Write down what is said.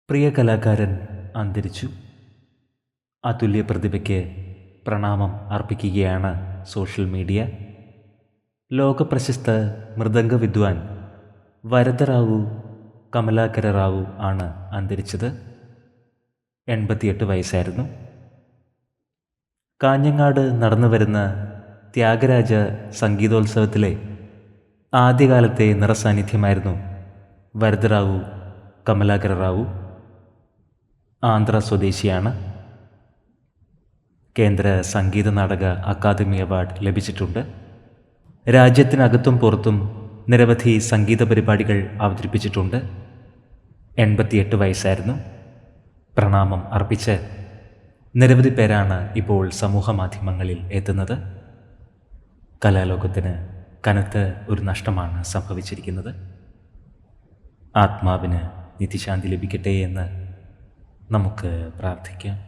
പ്രിയ കലാകാരൻ അന്തരിച്ചു. അതുല്യ പ്രതിഭയ്ക്ക് പ്രണാമം അർപ്പിക്കുകയാണ് സോഷ്യൽ മീഡിയ. ലോകപ്രശസ്ത മൃദംഗ വിദ്വാൻ വരദറാവു കമലാകര റാവു ആണ് അന്തരിച്ചത്. 88 വയസ്സായിരുന്നു. കാഞ്ഞങ്ങാട് നടന്നു വരുന്ന ത്യാഗരാജ സംഗീതോത്സവത്തിലെ ആദ്യകാലത്തെ നിറസാന്നിധ്യമായിരുന്നു വരദറാവു കമലാകര റാവു. ആന്ധ്ര സ്വദേശിയാണ്. കേന്ദ്ര സംഗീത നാടക അക്കാദമി അവാർഡ് ലഭിച്ചിട്ടുണ്ട്. രാജ്യത്തിനകത്തും പുറത്തും നിരവധി സംഗീത പരിപാടികൾ അവതരിപ്പിച്ചിട്ടുണ്ട്. 88 വയസ്സായിരുന്നു. പ്രണാമം അർപ്പിച്ച് നിരവധി പേരാണ് ഇപ്പോൾ സമൂഹ മാധ്യമങ്ങളിൽ എത്തുന്നത്. കലാലോകത്തിന് കനത്ത ഒരു നഷ്ടമാണ് സംഭവിച്ചിരിക്കുന്നത്. ആത്മാവിന് നിത്യശാന്തി ലഭിക്കട്ടെ എന്ന് നമുക്ക് പ്രാർത്ഥിക്കാം.